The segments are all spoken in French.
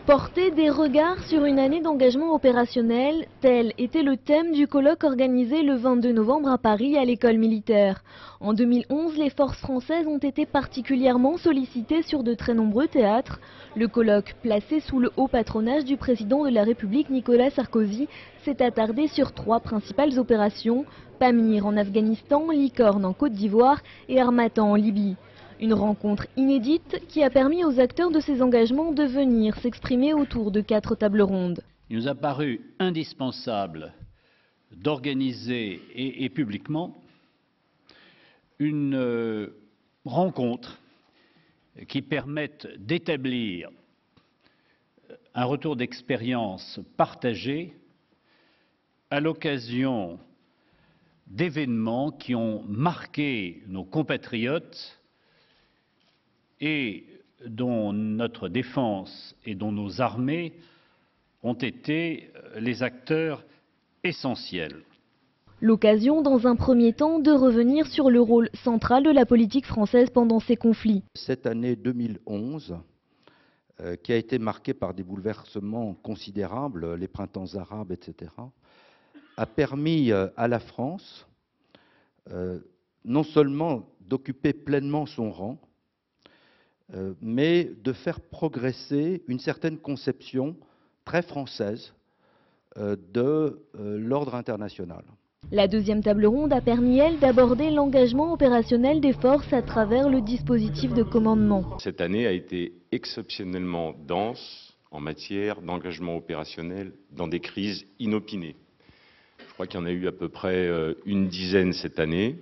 Porter des regards sur une année d'engagement opérationnel, tel était le thème du colloque organisé le 22 novembre à Paris à l'école militaire. En 2011, les forces françaises ont été particulièrement sollicitées sur de très nombreux théâtres. Le colloque, placé sous le haut patronage du président de la République Nicolas Sarkozy, s'est attardé sur 3 principales opérations, Pamir en Afghanistan, Licorne en Côte d'Ivoire et Harmattan en Libye. Une rencontre inédite qui a permis aux acteurs de ces engagements de venir s'exprimer autour de 4 tables rondes. Il nous a paru indispensable d'organiser et publiquement une rencontre qui permette d'établir un retour d'expérience partagé à l'occasion d'événements qui ont marqué nos compatriotes et dont notre défense et dont nos armées ont été les acteurs essentiels. L'occasion, dans un premier temps, de revenir sur le rôle central de la politique française pendant ces conflits. Cette année 2011, qui a été marquée par des bouleversements considérables, les printemps arabes, etc., a permis à la France non seulement d'occuper pleinement son rang, mais de faire progresser une certaine conception très française de l'ordre international. La deuxième table ronde a permis, elle, d'aborder l'engagement opérationnel des forces à travers le dispositif de commandement. Cette année a été exceptionnellement dense en matière d'engagement opérationnel dans des crises inopinées. Je crois qu'il y en a eu à peu près une dizaine cette année.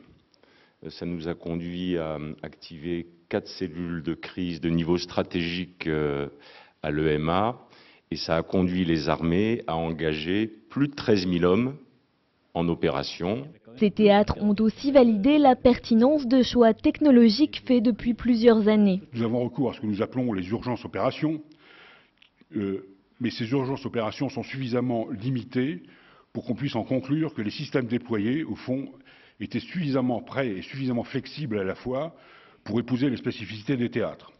Ça nous a conduit à activer 4 cellules de crise de niveau stratégique à l'EMA et ça a conduit les armées à engager plus de 13 000 hommes en opération. Ces théâtres ont aussi validé la pertinence de choix technologiques faits depuis plusieurs années. Nous avons recours à ce que nous appelons les urgences opérations, mais ces urgences opérations sont suffisamment limitées pour qu'on puisse en conclure que les systèmes déployés, au fond, étaient suffisamment prêts et suffisamment flexibles à la fois pour épouser les spécificités des théâtres.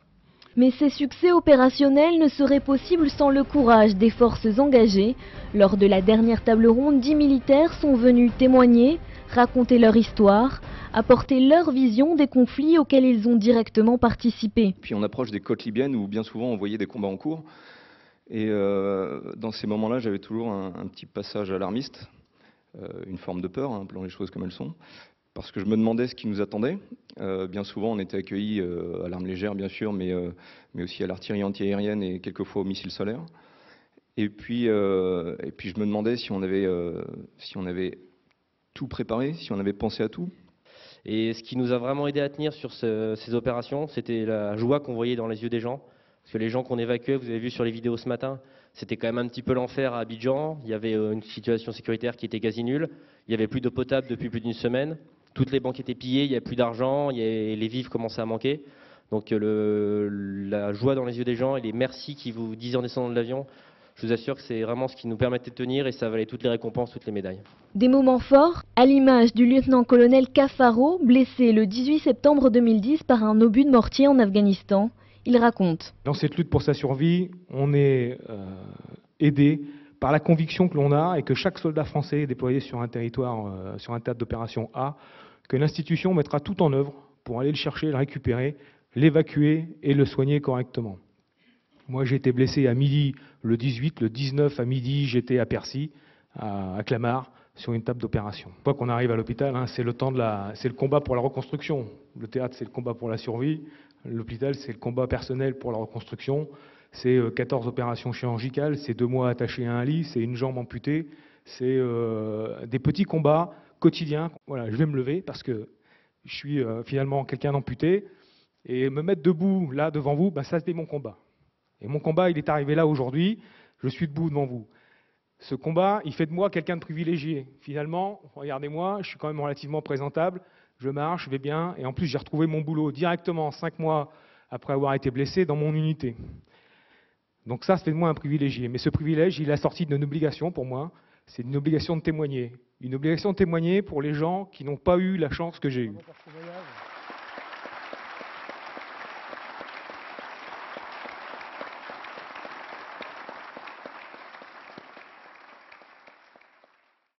Mais ces succès opérationnels ne seraient possibles sans le courage des forces engagées. Lors de la dernière table ronde, 10 militaires sont venus témoigner, raconter leur histoire, apporter leur vision des conflits auxquels ils ont directement participé. Puis on approche des côtes libyennes où bien souvent on voyait des combats en cours. Et dans ces moments-là, j'avais toujours un petit passage alarmiste, une forme de peur, appelons les choses comme elles sont, parce que je me demandais ce qui nous attendait. Bien souvent, on était accueillis à l'arme légère, bien sûr, mais aussi à l'artillerie antiaérienne et quelquefois aux missiles solaires. Et puis je me demandais si on avait tout préparé, si on avait pensé à tout. Et ce qui nous a vraiment aidé à tenir sur ces opérations, c'était la joie qu'on voyait dans les yeux des gens. Parce que les gens qu'on évacuait, vous avez vu sur les vidéos ce matin, c'était quand même un petit peu l'enfer à Abidjan. Il y avait une situation sécuritaire qui était quasi nulle. Il n'y avait plus d'eau potable depuis plus d'une semaine. Toutes les banques étaient pillées, il n'y avait plus d'argent, les vivres commençaient à manquer. Donc la joie dans les yeux des gens et les merci qu'ils vous disaient en descendant de l'avion, je vous assure que c'est vraiment ce qui nous permettait de tenir et ça valait toutes les récompenses, toutes les médailles. Des moments forts, à l'image du lieutenant-colonel Cafaro, blessé le 18 septembre 2010 par un obus de mortier en Afghanistan. Il raconte. Dans cette lutte pour sa survie, on est aidé par la conviction que l'on a et que chaque soldat français déployé sur un territoire, sur un théâtre d'opération A, que l'institution mettra tout en œuvre pour aller le chercher, le récupérer, l'évacuer et le soigner correctement. Moi, j'ai été blessé à midi le 18, le 19 à midi, j'étais à Percy, à Clamart, sur une table d'opération. Une fois qu'on arrive à l'hôpital, c'est le combat pour la reconstruction. Le théâtre, c'est le combat pour la survie. L'hôpital, c'est le combat personnel pour la reconstruction. C'est 14 opérations chirurgicales, c'est 2 mois attachés à un lit, c'est une jambe amputée. C'est des petits combats quotidiens. Voilà, je vais me lever parce que je suis finalement quelqu'un d'amputé. Et me mettre debout, là, devant vous, ça c'était mon combat. Et mon combat, il est arrivé là aujourd'hui. Je suis debout devant vous. Ce combat, il fait de moi quelqu'un de privilégié. Finalement, regardez-moi, je suis quand même relativement présentable. Je marche, je vais bien. Et en plus, j'ai retrouvé mon boulot directement 5 mois après avoir été blessé dans mon unité. Donc ça fait de moi un privilégié. Mais ce privilège, il est assorti d'une obligation pour moi. C'est une obligation de témoigner. Une obligation de témoigner pour les gens qui n'ont pas eu la chance que j'ai eue.